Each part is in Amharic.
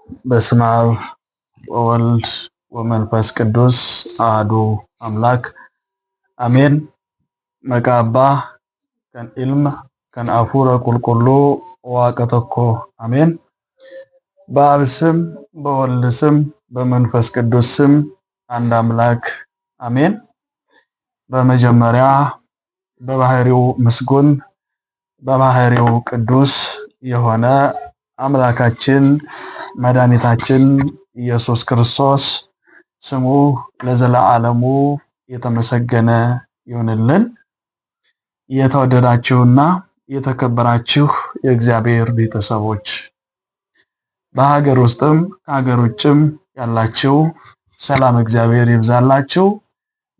በስመ አብ ወወልድ ወመንፈስ ቅዱስ አሐዱ አምላክ አሜን። መቃባ ከን ኢልማ ከን አፉረ ቁልቁሉ ዋቀ ተኮ አሜን። በአብ ስም በወልድ ስም በመንፈስ ቅዱስ ስም አንድ አምላክ አሜን። በመጀመሪያ በባህሪው ምስጉን በባህሪው ቅዱስ የሆነ አምላካችን መድኃኒታችን ኢየሱስ ክርስቶስ ስሙ ለዘለዓለሙ የተመሰገነ ይሁንልን። የተወደዳችሁና የተከበራችሁ የእግዚአብሔር ቤተሰቦች በሀገር ውስጥም ከሀገር ውጭም ያላችሁ ሰላም እግዚአብሔር ይብዛላችሁ።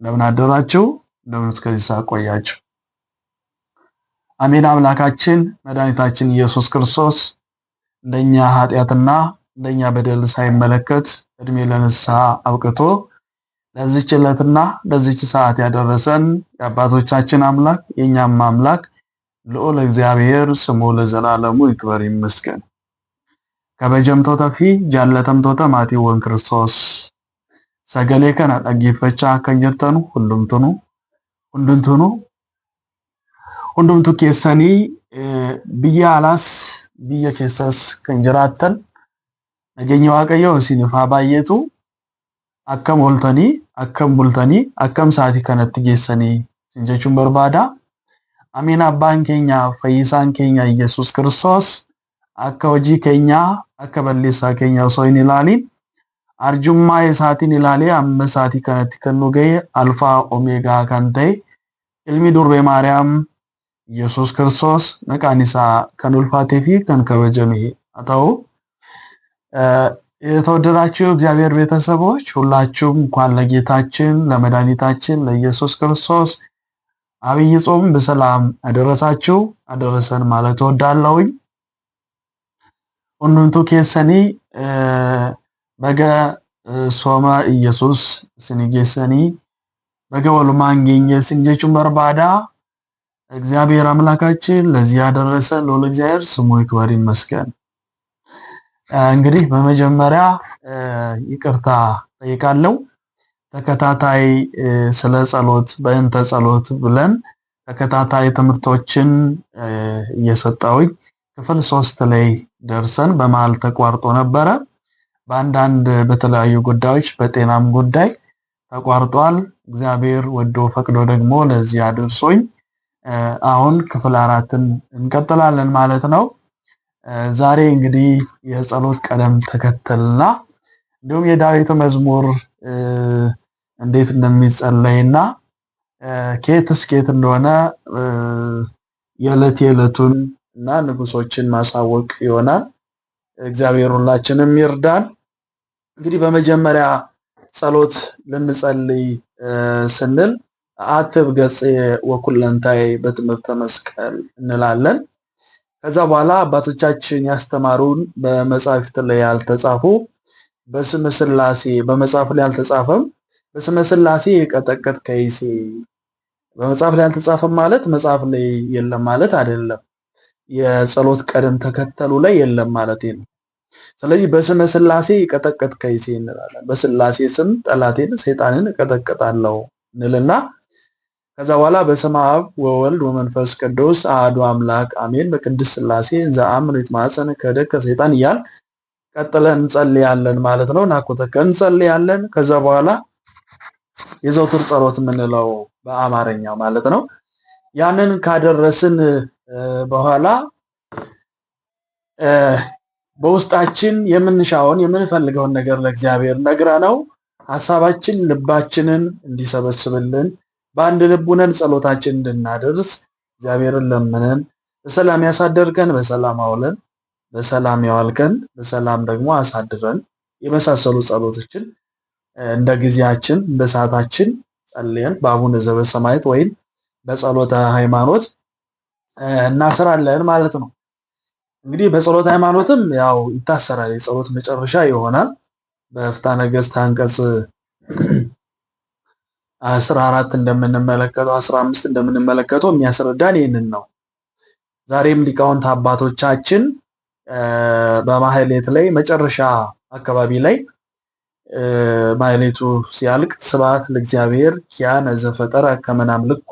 እንደምን አደራችሁ? እንደምን እስከዚህ ሰዓት ቆያችሁ? አሜን። አምላካችን መድኃኒታችን ኢየሱስ ክርስቶስ እንደኛ ኃጢአትና እንደኛ በደል ሳይመለከት እድሜ ለንስሐ አብቅቶ ለዚህች ዕለትና ለዚህች ሰዓት ያደረሰን የአባቶቻችን አምላክ የኛም አምላክ ልዑል እግዚአብሔር ስሙ ለዘላለሙ ይክበር ይመስገን። ከበጀምቶ ተፊ ጃለተምቶ ተማቲ ወን ክርስቶስ ሰገሌ ከነ ጠጊፈቻ ከንጀርተኑ ሁንዱምቱ ኬሰኒ ብያ አላስ ብየ ኬሰስ ከንጀራተን ነገኘ ዋቀየው ሲንፋ ባየቱ አከም ወልተኒ አከም ቡልተኒ አከም ሳቲ ከነት ጌሰኒ ሲንጀቹን በርባዳ አሜን። አባን ኬኛ ፈይሳን ኬኛ ኢየሱስ ክርስቶስ አከ ወጂ ኬኛ አከ በሌሳ ኬኛ ሶይን ኢላሊን አርጁማ የሳቲን ኢላሊ አመሳቲ ከነት ከኑ ገይ አልፋ ኦሜጋ ካንተ ኢልሚ ዱርቤ ማርያም ኢየሱስ ክርስቶስ መቃኒሳ ከኑልፋቴፊ ከንከበጀሚ አታው የተወደዳችሁ እግዚአብሔር ቤተሰቦች ሁላችሁም እንኳን ለጌታችን ለመድኃኒታችን ለኢየሱስ ክርስቶስ አብይ ጾም በሰላም አደረሳችሁ አደረሰን ማለት ወዳለውኝ። ሁንዱንቱ ኬሰኒ በገ ሶማ ኢየሱስ ስንጌሰኒ በገ ወሉማንገኘ ስንጀቹን በርባዳ እግዚአብሔር አምላካችን ለዚህ ያደረሰን ለሁሉ እግዚአብሔር ስሙ ይክበር ይመስገን። እንግዲህ በመጀመሪያ ይቅርታ ጠይቃለሁ። ተከታታይ ስለ ጸሎት በእንተ ጸሎት ብለን ተከታታይ ትምህርቶችን እየሰጣሁኝ ክፍል 3 ላይ ደርሰን በመሃል ተቋርጦ ነበረ። በአንዳንድ በተለያዩ ጉዳዮች በጤናም ጉዳይ ተቋርጧል። እግዚአብሔር ወዶ ፈቅዶ ደግሞ ለዚህ አድርሶኝ አሁን ክፍል 4ን እንቀጥላለን ማለት ነው። ዛሬ እንግዲህ የጸሎት ቀደም ተከተልና እንዲሁም የዳዊት መዝሙር እንዴት እንደሚጸለይና ከየት እስከ የት እንደሆነ የዕለቱን እና ንጉሶችን ማሳወቅ ይሆናል። እግዚአብሔር ሁላችንም ይርዳን። እንግዲህ በመጀመሪያ ጸሎት ልንጸልይ ስንል አትብ ገጽ ወኩለንታይ በትምህርተ መስቀል እንላለን። ከዛ በኋላ አባቶቻችን ያስተማሩን በመጻሕፍት ላይ ያልተጻፉ በስመ ሥላሴ በመጽሐፍ ላይ ያልተጻፈም በስመ ሥላሴ የቀጠቀጥ ከይሴ በመጽሐፍ ላይ ያልተጻፈም ማለት መጽሐፍ ላይ የለም ማለት አይደለም። የጸሎት ቀደም ተከተሉ ላይ የለም ማለት ነው። ስለዚህ በስመ ሥላሴ የቀጠቀጥ ከይሴ እንላለን። በሥላሴ ስም ጠላቴን ሰይጣንን እቀጠቅጣለሁ እንልና ከዛ በኋላ በስመ አብ ወወልድ ወመንፈስ ቅዱስ አሐዱ አምላክ አሜን በቅድስት ሥላሴ ዘአምር ይትማፀን ከደከ ሰይጣን እያል ቀጥለን እንጸልያለን ማለት ነው። ናኮተከ እንጸልያለን። ከዛ በኋላ የዘውትር ጸሎት የምንለው በአማርኛ ማለት ነው። ያንን ካደረስን በኋላ በውስጣችን የምንሻውን የምንፈልገውን ነገር ለእግዚአብሔር ነግረነው ሐሳባችን ልባችንን እንዲሰበስብልን በአንድ ልብ ሆነን ጸሎታችን እንድናደርስ እግዚአብሔርን ለምነን በሰላም ያሳደርከን በሰላም አውለን በሰላም ያዋልከን በሰላም ደግሞ አሳድረን የመሳሰሉ ጸሎቶችን እንደ ጊዜያችን እንደ ሰዓታችን ጸልየን በአቡነ ዘበሰማያት ወይም በጸሎተ ሃይማኖት እናስራለን ማለት ነው። እንግዲህ በጸሎተ ሃይማኖትም ያው ይታሰራል። የጸሎት መጨረሻ ይሆናል። በፍትሐ ነገሥት አንቀጽ 14 እንደምንመለከተው 15 እንደምንመለከተው የሚያስረዳን ይሄንን ነው። ዛሬም ሊቃውንት አባቶቻችን በማህሌት ላይ መጨረሻ አካባቢ ላይ ማህሌቱ ሲያልቅ ስብሐት ለእግዚአብሔር ኪያነ ዘፈጠረ ከመ ናምልኮ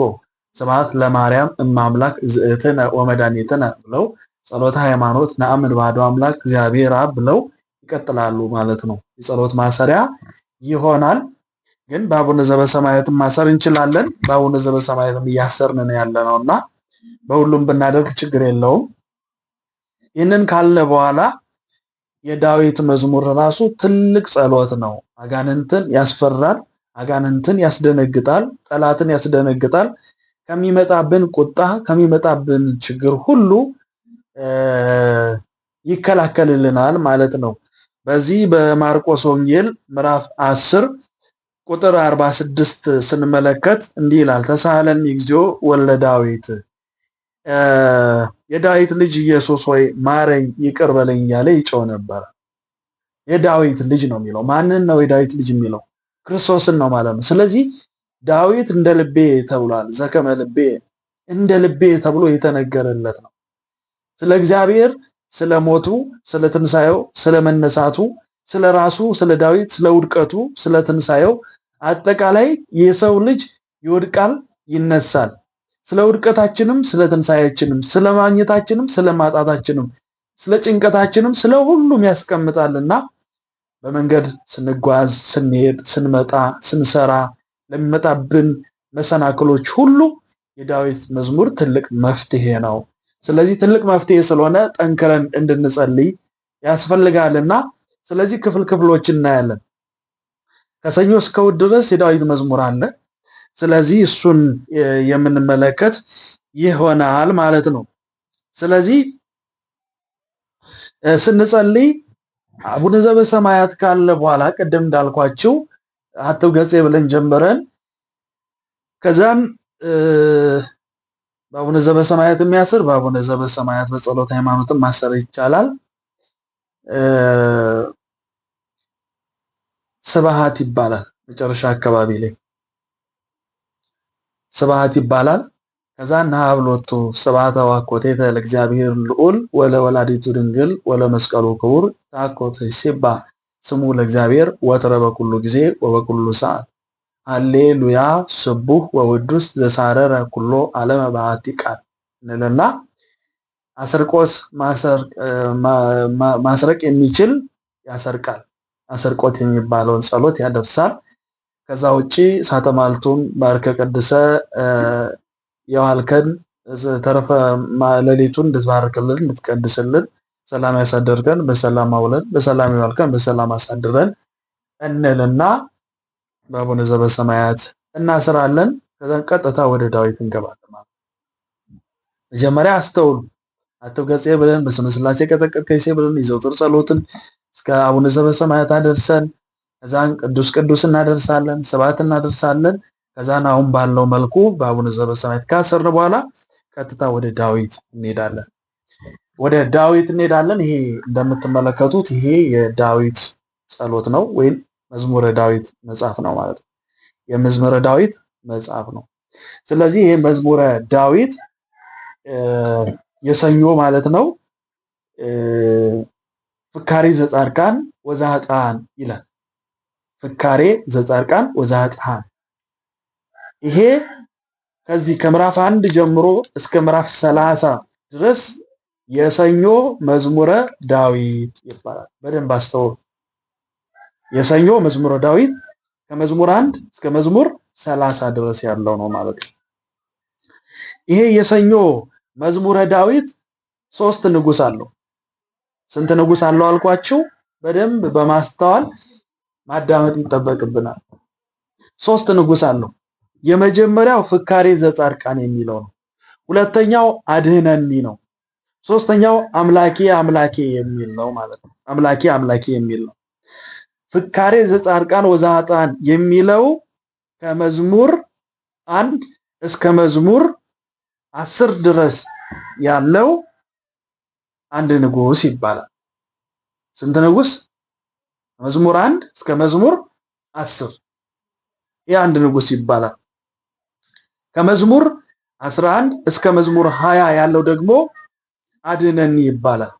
ስብሐት ለማርያም እማምላክ እግዝእትነ ወመድኃኒትነ ብለው ጸሎተ ሃይማኖት ነአምን በአሐዱ አምላክ እግዚአብሔር አብ ብለው ይቀጥላሉ ማለት ነው። የጸሎት ማሰሪያ ይሆናል። ግን በአቡነ ዘበሰማያትም ማሰር እንችላለን። በአቡነ ዘበሰማያትም እያሰርን ነው ያለነውና በሁሉም ብናደርግ ችግር የለውም። ይህንን ካለ በኋላ የዳዊት መዝሙር ራሱ ትልቅ ጸሎት ነው። አጋንንትን ያስፈራል፣ አጋንንትን ያስደነግጣል፣ ጠላትን ያስደነግጣል። ከሚመጣብን ቁጣ ከሚመጣብን ችግር ሁሉ ይከላከልልናል ማለት ነው። በዚህ በማርቆስ ወንጌል ምዕራፍ 10 ቁጥር 46 ስንመለከት እንዲህ ይላል፣ ተሳሃለኒ እግዚኦ ወልደ ዳዊት፣ የዳዊት ልጅ ኢየሱስ ሆይ ማረኝ ይቅር በለኝ እያለ ይጮህ ነበር። የዳዊት ልጅ ነው የሚለው። ማንን ነው የዳዊት ልጅ የሚለው? ክርስቶስን ነው ማለት ነው። ስለዚህ ዳዊት እንደ ልቤ ተብሏል። ዘከመ ልቤ፣ እንደ ልቤ ተብሎ የተነገረለት ነው። ስለ እግዚአብሔር፣ ስለ ሞቱ፣ ስለ ትንሳኤው፣ ስለ መነሳቱ፣ ስለ ራሱ፣ ስለ ዳዊት፣ ስለ ውድቀቱ፣ ስለ ትንሳኤው፣ አጠቃላይ የሰው ልጅ ይወድቃል ይነሳል፣ ስለ ውድቀታችንም፣ ስለ ትንሳኤያችንም፣ ስለ ማግኘታችንም፣ ስለ ማጣታችንም፣ ስለ ጭንቀታችንም፣ ስለ ሁሉም ያስቀምጣልና በመንገድ ስንጓዝ፣ ስንሄድ፣ ስንመጣ፣ ስንሰራ ለሚመጣብን መሰናክሎች ሁሉ የዳዊት መዝሙር ትልቅ መፍትሄ ነው። ስለዚህ ትልቅ መፍትሄ ስለሆነ ጠንክረን እንድንጸልይ ያስፈልጋልና ስለዚህ ክፍሎች እናያለን። ከሰኞ እስከ እሑድ ድረስ የዳዊት መዝሙር አለ። ስለዚህ እሱን የምንመለከት ይሆናል ማለት ነው። ስለዚህ ስንጸልይ አቡነ ዘበሰማያት ካለ በኋላ ቅድም እንዳልኳችሁ አትብ ገጼ ብለን ጀምረን ከዛን በአቡነ ዘበሰማያት የሚያስር በአቡነ ዘበሰማያት በጸሎት ሃይማኖትም ማሰር ይቻላል። ስብሐት ይባላል። መጨረሻ አካባቢ ላይ ስብሐት ይባላል። ከዛ ናብሎቱ ስብሐተ ወአኮቴተ ለእግዚአብሔር ልዑል ወለወላዲቱ ድንግል ወለመስቀሉ ክቡር ታኮተ ሲባ ስሙ ለእግዚአብሔር ወትረ በኩሉ ጊዜ ወበኩሉ ሰዓት ሃሌሉያ ስቡህ ወውዱስ ዘሳረረ ኩሎ ዓለመ በአሐቲ ቃል እንልና አስርቆት ማስረቅ የሚችል ያሰርቃል። አስርቆት የሚባለውን ጸሎት ያደርሳል። ከዛ ውጪ ሳተማልቱን ባርከ ቀድሰ የዋልከን ተረፈ ሌሊቱን እንድትባርክልን እንድትቀድስልን ሰላም ያሳደርከን በሰላም አውለን በሰላም ይዋልከን በሰላም አሳድረን እንልና በአቡነ ዘበሰማያት እናስራለን። ከዛ ቀጥታ ወደ ዳዊት እንገባለን ማለት ነው። መጀመሪያ አስተውሉ። አትብ ገጼ ብለን በስመ ሥላሴ ቀጠቀጥከይሴ ብለን የዘውትር ጸሎትን እስከ አቡነ ዘበሰማያት አደርሰን ከዛን ቅዱስ ቅዱስ እናደርሳለን፣ ስብሐት እናደርሳለን። ከዛን አሁን ባለው መልኩ በአቡነ ዘበሰማያት ካሰርን በኋላ ቀጥታ ወደ ዳዊት እንሄዳለን። ይሄ እንደምትመለከቱት ይሄ የዳዊት ጸሎት ነው ወይም መዝሙረ ዳዊት መጽሐፍ ነው ማለት ነው። የመዝሙረ ዳዊት መጽሐፍ ነው። ስለዚህ ይሄ መዝሙረ ዳዊት የሰኞ ማለት ነው። ፍካሬ ዘጻድቃን ወዘኃጥአን ይላል። ፍካሬ ዘጻድቃን ወዘኃጥአን ይሄ ከዚህ ከምዕራፍ 1 ጀምሮ እስከ ምዕራፍ 30 ድረስ የሰኞ መዝሙረ ዳዊት ይባላል። በደንብ አስተውሉ። የሰኞ መዝሙረ ዳዊት ከመዝሙር 1 እስከ መዝሙር 30 ድረስ ያለው ነው ማለት ነው። ይሄ የሰኞ መዝሙረ ዳዊት 3 ንጉስ አለው። ስንት ንጉስ አለው አልኳችሁ? በደንብ በማስተዋል ማዳመጥ ይጠበቅብናል። 3 ንጉስ አለው። የመጀመሪያው ፍካሬ ዘጻድቃን የሚለው ነው። ሁለተኛው አድህነኒ ነው። ሶስተኛው አምላኬ አምላኬ የሚል ነው ማለት ነው። አምላኬ አምላኬ የሚል ነው። ፍካሬ ዘጻድቃን ወዘኃጥአን የሚለው ከመዝሙር 1 እስከ መዝሙር 10 ድረስ ያለው አንድ ንጉስ ይባላል። ስንት ንጉስ? መዝሙር 1 እስከ መዝሙር 10 ይህ አንድ ንጉስ ይባላል። ከመዝሙር 11 እስከ መዝሙር 20 ያለው ደግሞ አድነኒ ይባላል።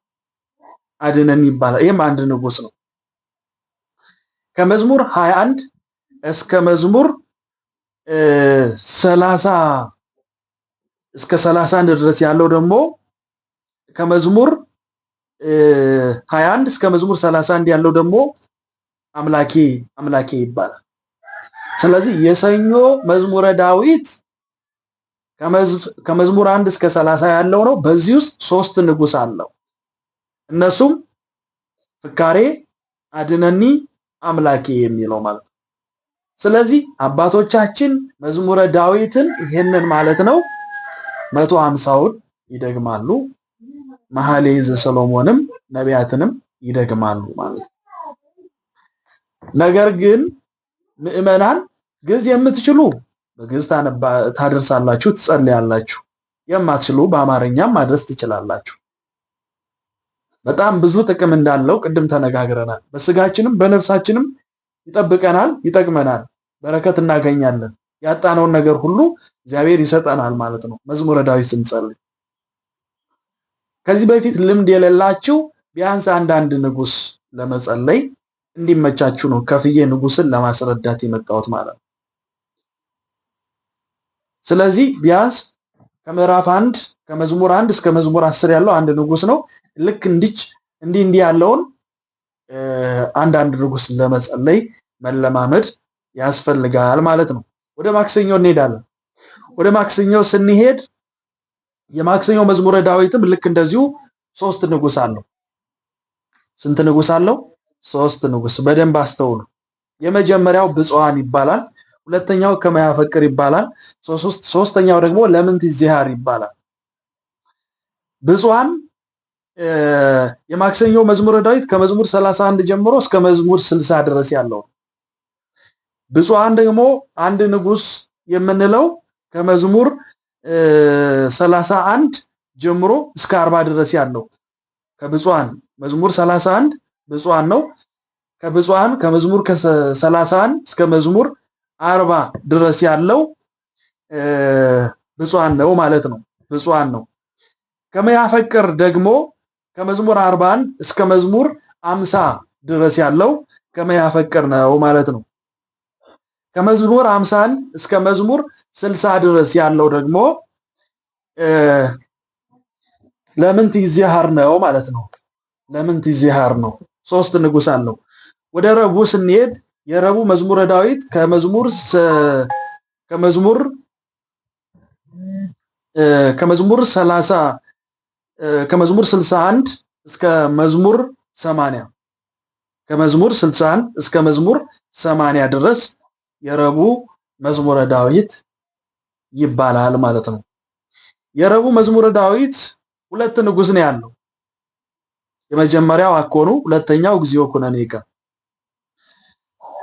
አድነኒ ይባላል። ይሄም አንድ ንጉስ ነው። ከመዝሙር 21 እስከ መዝሙር 30 እስከ 31 ድረስ ያለው ደግሞ ከመዝሙር 21 እስከ መዝሙር 31 ያለው ደግሞ አምላኬ አምላኬ ይባላል። ስለዚህ የሰኞ መዝሙረ ዳዊት ከመዝሙር 1 እስከ 30 ያለው ነው። በዚህ ውስጥ 3 ንጉስ አለው። እነሱም ፍካሬ፣ አድነኒ፣ አምላኬ የሚለው ማለት ነው። ስለዚህ አባቶቻችን መዝሙረ ዳዊትን ይሄንን ማለት ነው 150ውን ይደግማሉ። መኃልየ ዘሰሎሞንም ነቢያትንም ይደግማሉ ማለት ነው። ነገር ግን ምእመናን ግዕዝ የምትችሉ በግዕዝ ታደርሳላችሁ፣ ትጸልያላችሁ። የማትችሉ በአማርኛም ማድረስ ትችላላችሁ። በጣም ብዙ ጥቅም እንዳለው ቅድም ተነጋግረናል። በስጋችንም በነፍሳችንም ይጠብቀናል፣ ይጠቅመናል፣ በረከት እናገኛለን። ያጣነውን ነገር ሁሉ እግዚአብሔር ይሰጠናል ማለት ነው መዝሙረ ዳዊት ስንጸልይ። ከዚህ በፊት ልምድ የሌላችሁ ቢያንስ አንዳንድ ንጉስ ለመጸለይ እንዲመቻችሁ ነው ከፍዬ ንጉስን ለማስረዳት የመጣሁት ማለት ነው። ስለዚህ ቢያንስ ከምዕራፍ 1 ከመዝሙር 1 እስከ መዝሙር 10 ያለው አንድ ንጉስ ነው። ልክ እንዲህ ያለውን አንዳንድ ንጉስ ለመጸለይ መለማመድ ያስፈልጋል ማለት ነው። ወደ ማክሰኞ እንሄዳለን። ወደ ማክሰኞ ስንሄድ የማክሰኞ መዝሙረ ዳዊትም ልክ እንደዚሁ 3 ንጉስ አለው። ስንት ንጉስ አለው? 3 ንጉስ። በደንብ አስተውሉ። የመጀመሪያው ብፁዓን ይባላል። ሁለተኛው ከመያፈቅር ይባላል። ሶስተኛው ደግሞ ለምንት ይዚሃር ይባላል። ብፁዓን የማክሰኞ መዝሙረ ዳዊት ከመዝሙር 31 ጀምሮ እስከ መዝሙር 60 ድረስ ያለው። ብፁዓን ደግሞ አንድ ንጉስ የምንለው ከመዝሙር 31 ጀምሮ እስከ 40 ድረስ ያለው። ከብፁዓን መዝሙር 31 ብፁዓን ነው። ከብፁዓን ከመዝሙር 31 እስከ መዝሙር 40 ድረስ ያለው ብፁዓን ነው ማለት ነው። ብፁዓን ነው። ከመያፈቅር ደግሞ ከመዝሙር 41 እስከ መዝሙር 50 ድረስ ያለው ከመያፈቅር ነው ማለት ነው። ከመዝሙር 50 እስከ መዝሙር 60 ድረስ ያለው ደግሞ ለምንት ይዚሃር ነው ማለት ነው። ለምንት ይዚሃር ነው። 3 ንጉስ አለው። ወደ ረቡዕ ስንሄድ የረቡዕ መዝሙረ ዳዊት ከመዝሙር 61 እስከ መዝሙር 80 ከመዝሙር 61 እስከ መዝሙር 80 ድረስ የረቡዕ መዝሙረ ዳዊት ይባላል ማለት ነው። የረቡዕ መዝሙረ ዳዊት 2 ንጉስ ነው ያለው። የመጀመሪያው አኮኑ፣ ሁለተኛው እግዚኦ ኩነኔከ።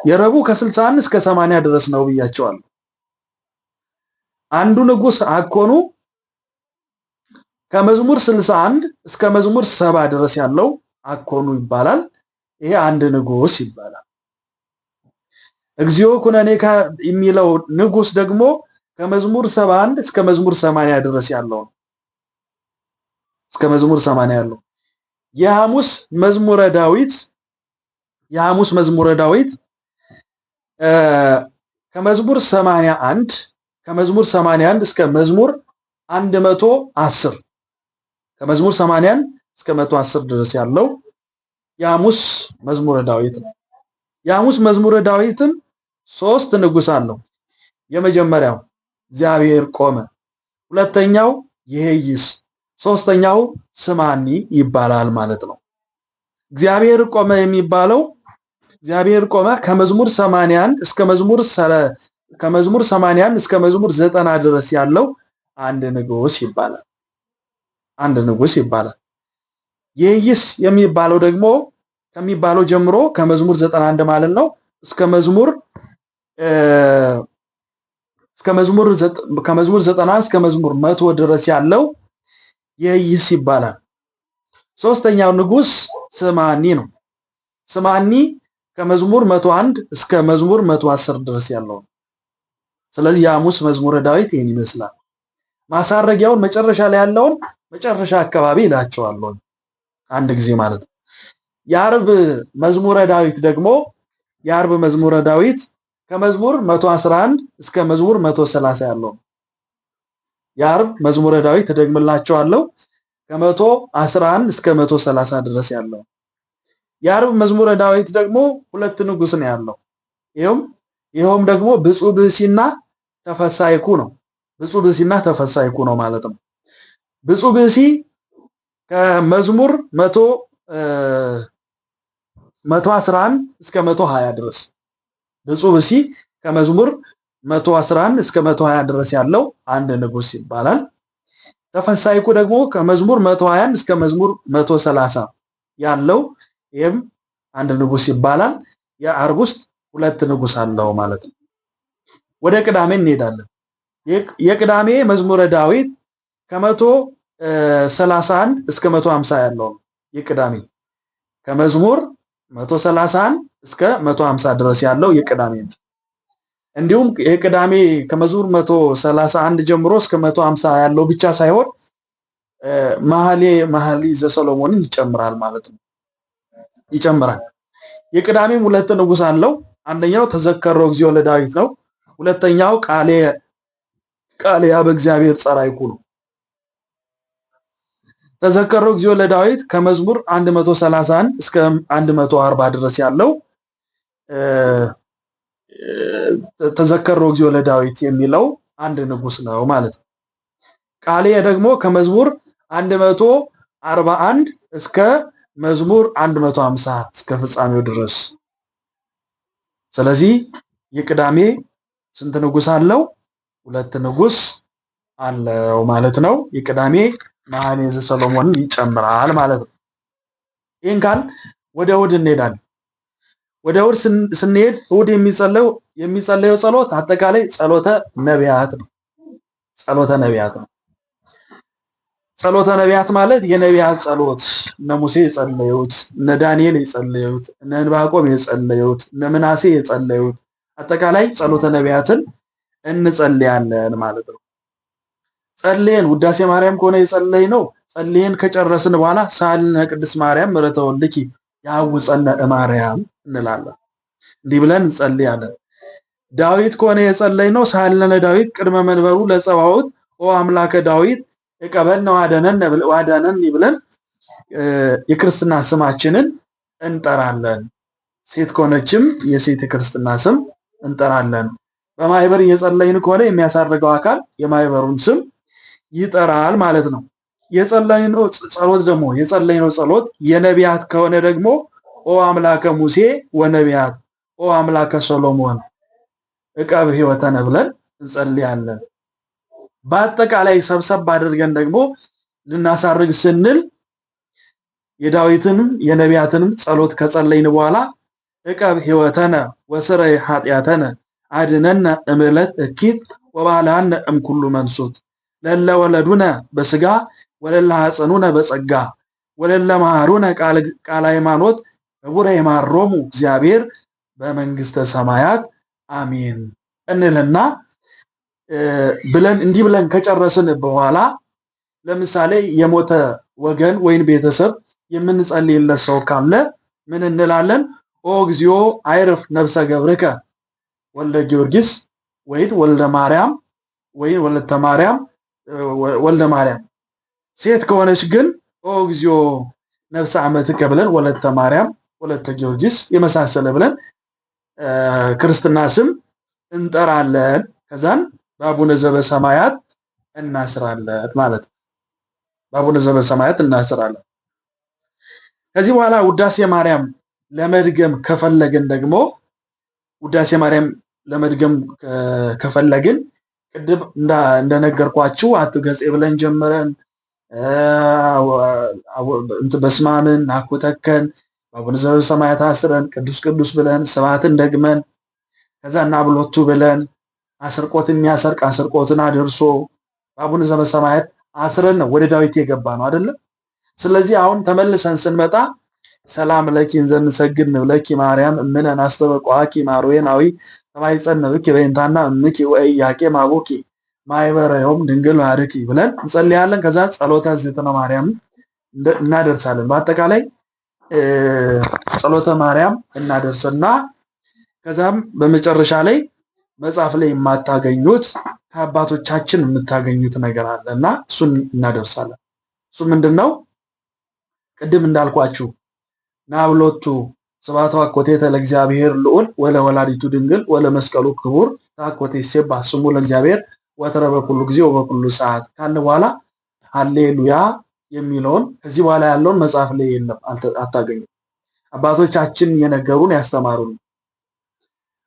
የረቡዕ ከ61 እስከ 80 ድረስ ነው ብያቸዋለሁ። አንዱ ንጉስ አኮኑ ከመዝሙር 61 እስከ መዝሙር 70 ድረስ ያለው አኮኑ ይባላል። ይሄ አንድ ንጉስ ይባላል። እግዚኦ ኩነኔከ የሚለው ንጉስ ደግሞ ከመዝሙር 71 እስከ መዝሙር 80 ድረስ ያለው ነው። እስከ መዝሙር 80 ያለው የሐሙስ መዝሙረ ዳዊት ከመዝሙር 81 እስከ መዝሙር 110 ከመዝሙር 81 እስከ 110 ድረስ ያለው የሐሙስ መዝሙረ ዳዊት ነው። የሐሙስ መዝሙረ ዳዊትም 3 ንጉስ አለው። የመጀመሪያው እግዚአብሔር ቆመ፣ ሁለተኛው ይሄይስ፣ ሶስተኛው ስማኒ ይባላል ማለት ነው። እግዚአብሔር ቆመ የሚባለው እግዚአብሔር ቆመ ከመዝሙር 81 እስከ መዝሙር 90 ድረስ ያለው አንድ ንጉስ ይባላል። አንድ ንጉስ ይባላል። ይሄይስ የሚባለው ደግሞ ከሚባለው ጀምሮ ከመዝሙር 91 ማለት ነው እስከ መዝሙር 90 እስከ መዝሙር 100 ድረስ ያለው ይሄይስ ይባላል። ሶስተኛው ንጉስ ስማኒ ነው። ስማኒ ከመዝሙር 101 እስከ መዝሙር 110 ድረስ ያለው። ስለዚህ የሐሙስ መዝሙረ ዳዊት ይሄን ይመስላል። ማሳረጊያውን መጨረሻ ላይ ያለውን መጨረሻ አካባቢ እላቸዋለሁ አንድ ጊዜ ማለት ነው። የዓርብ መዝሙረ ዳዊት ደግሞ የዓርብ መዝሙረ ዳዊት ከመዝሙር 111 እስከ መዝሙር 130 ያለው የዓርብ መዝሙረ ዳዊት ተደግምላቸዋለሁ ከ111 እስከ 130 ድረስ ያለው የዓርብ መዝሙረ ዳዊት ደግሞ ሁለት ንጉስ ነው ያለው። ይሄውም ደግሞ ብፁዕ ብእሲና ተፈሳይኩ ነው። ብፁዕ ብእሲና ተፈሳይኩ ነው ማለት ነው። ብፁዕ ብእሲ ከመዝሙር 111 እስከ 120 ድረስ ብፁዕ ብእሲ ከመዝሙር 111 እስከ 120 ድረስ ያለው አንድ ንጉስ ይባላል። ተፈሳይኩ ደግሞ ከመዝሙር 121 እስከ መዝሙር 130 ያለው ይሄም አንድ ንጉስ ይባላል። የዓርብ ውስጥ ሁለት ንጉስ አለው ማለት ነው። ወደ ቅዳሜ እንሄዳለን። የቅዳሜ መዝሙረ ዳዊት ከ131 እስከ 150 ያለው የቅዳሜ ከመዝሙር 131 እስከ 150 ድረስ ያለው የቅዳሜ ነው። እንዲሁም የቅዳሜ ከመዝሙር 131 ጀምሮ እስከ 150 ያለው ብቻ ሳይሆን መኃልየ ዘሰሎሞንን ይጨምራል ማለት ነው። ይጨምራል። የቅዳሜም ሁለት ንጉስ አለው። አንደኛው ተዘከሮ እግዚኦ ለዳዊት ነው። ሁለተኛው ቃልያ በእግዚአብሔር ጸራይኩ ነው። ተዘከሮ እግዚኦ ለዳዊት ከመዝሙር 131 እስከ 140 ድረስ ያለው ተዘከሮ እግዚኦ ለዳዊት የሚለው አንድ ንጉስ ነው ማለት ነው። ቃልያ ደግሞ ከመዝሙር 141 እስከ መዝሙር 150 እስከ ፍጻሜው ድረስ። ስለዚህ የቅዳሜ ስንት ንጉስ አለው? ሁለት ንጉስ አለው ማለት ነው። የቅዳሜ መኃልየ ዘሰሎሞንን ይጨምራል ማለት ነው። ይህን ካል ወደ እሑድ እንሄዳለን። ወደ እሑድ ስንሄድ እሑድ የሚጸለየው ጸሎት አጠቃላይ ጸሎተ ነቢያት ነው። ጸሎተ ነቢያት ነው። ጸሎተ ነቢያት ማለት የነቢያት ጸሎት እነ ሙሴ የጸለዩት፣ እነ ዳንኤል የጸለዩት፣ እነ ዕንባቆም የጸለዩት፣ እነ ምናሴ የጸለዩት አጠቃላይ ጸሎተ ነቢያትን እንጸልያለን ማለት ነው። ጸልየን ውዳሴ ማርያም ከሆነ የጸለይነው ጸልየን ከጨረስን በኋላ ሳልነ ቅድስት ማርያም ምሕረተ ወልድኪ ያውፀነ እማርያም እንላለን። እንዲህ ብለን እንጸልያለን። ዳዊት ከሆነ የጸለይነው ሳልነ ዳዊት ቅድመ መንበሩ ለጸባዖት ኦ አምላከ ዳዊት እቀበልነ ዋዳነን ብለን የክርስትና ስማችንን እንጠራለን። ሴት ከሆነችም የሴት ክርስትና ስም እንጠራለን። በማህበር እየጸለይን ከሆነ የሚያሳርገው አካል የማህበሩን ስም ይጠራል ማለት ነው። የጸለይነው ጸሎት የነቢያት ከሆነ ደግሞ ኦ አምላከ ሙሴ ወነቢያት ኦ አምላከ ሰሎሞን እቀብ ሕይወተነ ብለን እንጸልያለን። በአጠቃላይ ሰብሰብ አድርገን ደግሞ ልናሳርግ ስንል የዳዊትንም የነቢያትንም ጸሎት ከጸለይን በኋላ እቀብ ሕይወተነ ወስረይ ኃጢአተነ አድነነ እምዕለት እኪት ወባልሐነ እምኩሉ መንሱት ለለ ወለዱነ በስጋ ወለለ ሐፀኑነ በጸጋ ወለለ መሃሩነ ቃለ ሃይማኖት በቡረ ይማሮሙ እግዚአብሔር በመንግስተ ሰማያት አሜን እንልና እንዲህ ብለን ከጨረስን በኋላ ለምሳሌ የሞተ ወገን ወይን ቤተሰብ የምንጸልይለት ሰው ካለ ምን እንላለን? ኦ እግዚኦ አይርፍ ነፍሰ ገብርከ ወልደ ጊዮርጊስ ወይን ወልደ ማርያም ወይን ወለተ ማርያም ወልደ ማርያም። ሴት ከሆነች ግን ኦ እግዚኦ ነፍሰ አመትከ ብለን ወለተ ማርያም ወለተ ጊዮርጊስ የመሳሰለ ብለን ክርስትና ስም እንጠራለን። ከዛን በአቡነ ዘበሰማያት እናስራለን ማለት ነው። በአቡነ ዘበሰማያት እናስራለን። ከዚህ በኋላ ውዳሴ ማርያም ለመድገም ከፈለግን ደግሞ ውዳሴ ማርያም ለመድገም ከፈለግን ቅድም እንደነገርኳችሁ አትገጼ ብለን ጀምረን በስማምን አኩተከን በአቡነ ዘበሰማያት አስረን ቅዱስ ቅዱስ ብለን ስብሐትን ደግመን ከዛ እናብሎቱ ብለን አስርቆት የሚያሰርቅ አስርቆትን አድርሶ በአቡነ ዘበሰማያት አስረን ነው ወደ ዳዊት የገባ ነው አይደለ? ስለዚህ አሁን ተመልሰን ስንመጣ ሰላም ለኪ እንዘንሰግድ ንብለኪ ማርያም እምነ ናስተበቋኪ ማርዌናዊ ተማይጸነብኪ በእንታና እምኪ ወኢያቄ ማቦኪ ማይበረዮም ድንግል ማርኪ ብለን እንጸልያለን። ከዛ ጸሎተ እግዝእትነ ማርያም እናደርሳለን። በአጠቃላይ ጸሎተ ማርያም እናደርስና ከዛም በመጨረሻ ላይ መጽሐፍ ላይ የማታገኙት ከአባቶቻችን የምታገኙት ነገር አለና እሱን እናደርሳለን። እሱ ምንድነው? ቅድም እንዳልኳችሁ ናብሎቱ ስብሐት ወአኮቴተ ለእግዚአብሔር ልዑል ወለወላዲቱ ድንግል ወለመስቀሉ ክቡር ታኮቴ ሲባ ስሙ ለእግዚአብሔር ወተረ በኩሉ ጊዜ ወበኩሉ ሰዓት ካለ በኋላ ሃሌሉያ የሚለውን ከዚህ በኋላ ያለውን መጽሐፍ ላይ የለም፣ አታገኙ። አባቶቻችን የነገሩን ያስተማሩን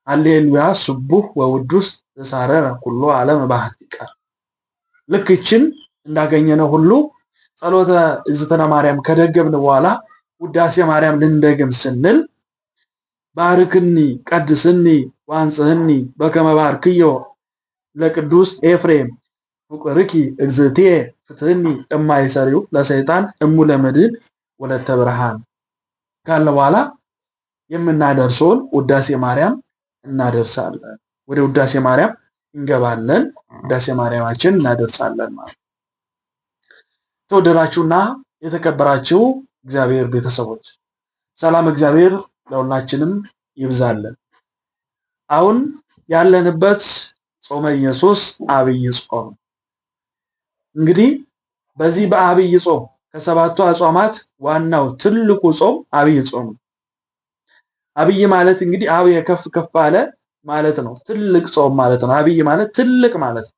ሃሌሉያ ስቡህ ወውዱስ ተሳረረ ኩሎ ዓለም ባህት ይቀር። ልክችን እንዳገኘነው ሁሉ ጸሎተ እግዝእትነ ማርያም ከደገምን በኋላ ውዳሴ ማርያም ልንደግም ስንል ባርክኒ ቀድስኒ ዋንጽህኒ በከመ ባርክዮ ለቅዱስ ኤፍሬም ፍቁርኪ እግዝእቴ ፍትህኒ እማይሰሪው ለሰይጣን እሙ ለመድን ወለተ ብርሃን ካለ በኋላ የምናደርሰውን ውዳሴ ማርያም እናደርሳለን። ወደ ውዳሴ ማርያም እንገባለን። ውዳሴ ማርያማችን እናደርሳለን ማለት። ተወደዳችሁና የተከበራችሁ እግዚአብሔር ቤተሰቦች ሰላም እግዚአብሔር ለሁላችንም ይብዛልን። አሁን ያለንበት ጾመ ኢየሱስ አብይ ጾም። እንግዲህ በዚህ በአብይ ጾም ከሰባቱ አጽዋማት ዋናው ትልቁ ጾም አብይ ጾም ነው። አብይ ማለት እንግዲህ አብ የከፍ ከፍ አለ ማለት ነው። ትልቅ ጾም ማለት ነው። አብይ ማለት ትልቅ ማለት ነው።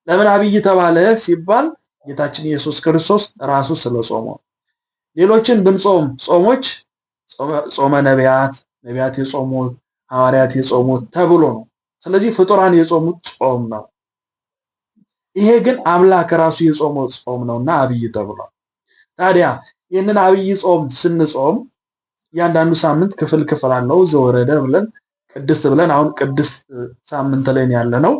ለምን አብይ ተባለ ሲባል ጌታችን ኢየሱስ ክርስቶስ ራሱ ስለጾመው። ሌሎችን ብንጾም ጾሞች ጾመ ነቢያት የጾሙት ሐዋርያት የጾሙት ተብሎ ነው። ስለዚህ ፍጡራን የጾሙት ጾም ነው። ይሄ ግን አምላክ ራሱ የጾመው ጾም ነውና አብይ ተብሏል። ታዲያ ይህንን አብይ ጾም ስንጾም ያንዳንዱ ሳምንት ክፍል አለው። ዘወረደ ብለን ቅድስት ብለን አሁን ቅድስት ሳምንት ላይ ያለነው።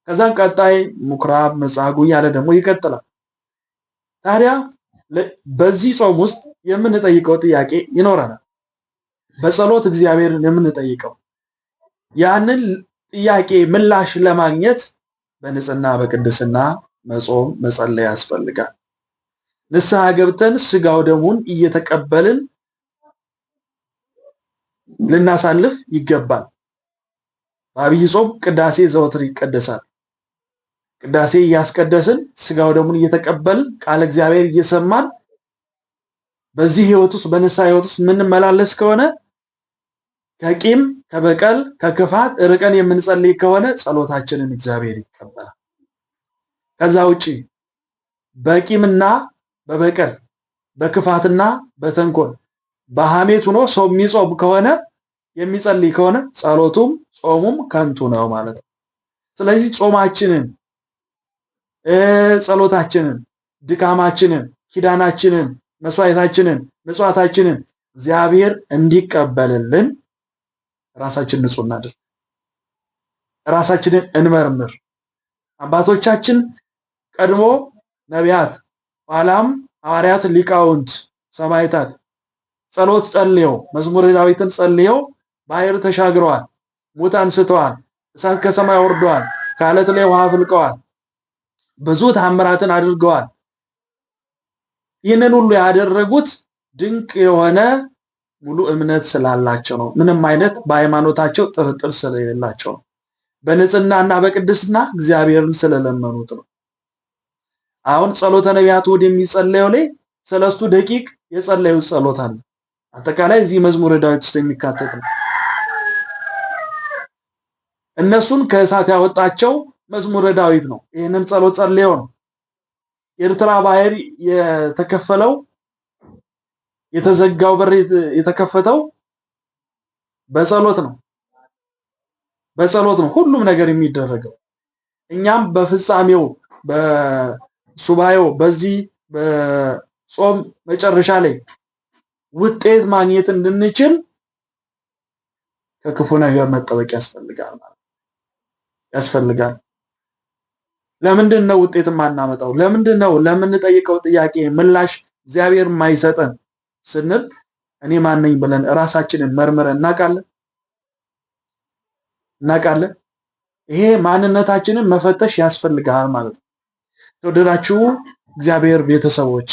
ከዛን ቀጣይ ምኩራብ መጻጉዕ ያለ ደግሞ ይቀጥላል። ታዲያ በዚህ ጾም ውስጥ የምንጠይቀው ጥያቄ ይኖረናል። በጸሎት እግዚአብሔርን የምንጠይቀው ያንን ጥያቄ ምላሽ ለማግኘት በንጽህና በቅድስና መጾም መጸለይ ያስፈልጋል። ንስሐ ገብተን ስጋው ደሙን እየተቀበልን ልናሳልፍ ይገባል። በአብይ ጾም ቅዳሴ ዘወትር ይቀደሳል። ቅዳሴ እያስቀደስን ስጋው ደሙን እየተቀበልን ቃል እግዚአብሔር እየሰማን በዚህ ህይወት ውስጥ በንስሐ ህይወት ውስጥ የምንመላለስ ከሆነ ከቂም ከበቀል ከክፋት ርቀን የምንጸልይ ከሆነ ጸሎታችንን እግዚአብሔር ይቀበላል። ከዛ ውጪ በቂምና በበቀል በክፋትና በተንኮል በሐሜት ሆኖ ሰው የሚጾም ከሆነ የሚጸልይ ከሆነ ጸሎቱም ጾሙም ከንቱ ነው ማለት ነው። ስለዚህ ጾማችንን ጸሎታችንን ድካማችንን ኪዳናችንን መስዋዕታችንን ምጽዋታችንን እግዚአብሔር እንዲቀበልልን ራሳችንን ንጹህ እናድርግ። ራሳችንን እንመርምር። አባቶቻችን ቀድሞ ነቢያት ኋላም ሐዋርያት ሊቃውንት ሰማዕታት ጸሎት ጸልየው መዝሙረ ዳዊትን ጸልየው ባህር ተሻግረዋል፣ ሙት አንስተዋል፣ እሳት ከሰማይ ወርደዋል፣ ከዓለት ላይ ውሃ ፍልቀዋል፣ ብዙ ተአምራትን አድርገዋል። ይህንን ሁሉ ያደረጉት ድንቅ የሆነ ሙሉ እምነት ስላላቸው ነው። ምንም አይነት በሃይማኖታቸው ጥርጥር ስለሌላቸው ነው። በንጽህናና በቅድስና እግዚአብሔርን ስለለመኑት ነው። አሁን ጸሎተ ነቢያት ወደሚጸለየው ላይ 3 ደቂቅ የጸለዩት ጸሎት አለ። አጠቃላይ እዚህ መዝሙረ ዳዊት ውስጥ የሚካተት ነው። እነሱን ከእሳት ያወጣቸው መዝሙረ ዳዊት ነው። ይህንን ጸሎት ጸልየው ነው የኤርትራ ባህር የተከፈለው፣ የተዘጋው በር የተከፈተው በጸሎት ነው። በጸሎት ነው ሁሉም ነገር የሚደረገው። እኛም በፍጻሜው በሱባኤው በዚህ በጾም መጨረሻ ላይ ውጤት ማግኘት እንድንችል ከክፉ ነገር መጠበቅ ያስፈልጋል ማለት ያስፈልጋል። ለምንድን ነው ውጤት የማናመጣው? ለምንድን ነው ለምንጠይቀው ጥያቄ ምላሽ እግዚአብሔር የማይሰጠን ስንል እኔ ማን ነኝ ብለን ራሳችንን መርምረን እናውቃለን? ይሄ ማንነታችንን መፈተሽ ያስፈልጋል ማለት ነው። ተወደዳችሁ እግዚአብሔር ቤተሰቦች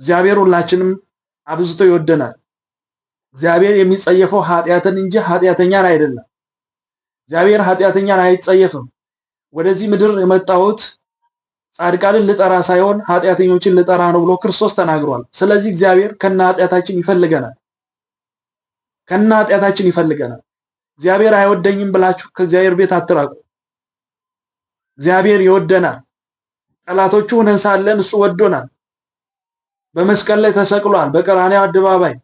እግዚአብሔር ሁላችንም አብዝቶ ይወደናል። እግዚአብሔር የሚጸየፈው ኃጢአትን እንጂ ኃጢአተኛን አይደለም። እግዚአብሔር ኃጢአተኛን አይጸየፍም። ወደዚህ ምድር የመጣሁት ጻድቃንን ልጠራ ሳይሆን ኃጢአተኞችን ልጠራ ነው ብሎ ክርስቶስ ተናግሯል። ስለዚህ እግዚአብሔር ከነኃጢአታችን ይፈልገናል። ከነኃጢአታችን ይፈልገናል። እግዚአብሔር አይወደኝም ብላችሁ ከእግዚአብሔር ቤት አትራቁ። እግዚአብሔር ይወደናል። ጠላቶቹ ሆነን ሳለን እሱ ወዶናል። በመስቀል ላይ ተሰቅሏል፣ በቀራንዮ አደባባይ።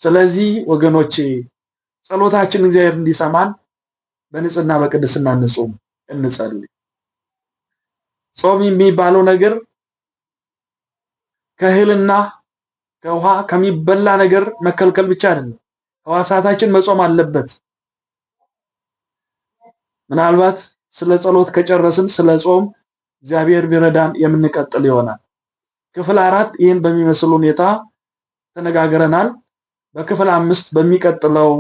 ስለዚህ ወገኖቼ ጸሎታችን እግዚአብሔር እንዲሰማን በንጽህና በቅድስና እንጾም፣ እንጸልይ። ጾም የሚባለው ነገር ከእህልና ከውሃ ከሚበላ ነገር መከልከል ብቻ አይደለም። ሕዋሳታችን መጾም አለበት። ምናልባት ስለ ጸሎት ከጨረስን ስለ ጾም እግዚአብሔር ቢረዳን የምንቀጥል ይሆናል። ክፍል 4 ይህን በሚመስል ሁኔታ ተነጋግረናል። በክፍል 5 በሚቀጥለው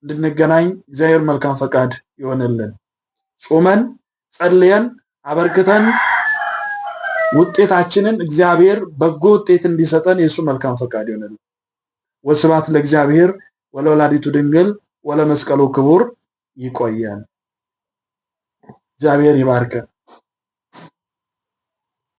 እንድንገናኝ እግዚአብሔር መልካም ፈቃድ ይሆንልን። ጾመን ጸልየን አበርክተን ውጤታችንን እግዚአብሔር በጎ ውጤት እንዲሰጠን የሱ መልካም ፈቃድ ይሆንልን። ወስብሐት ለእግዚአብሔር ወለወላዲቱ ድንግል ወለመስቀሉ ክቡር። ይቆየን። እግዚአብሔር ይባርከን።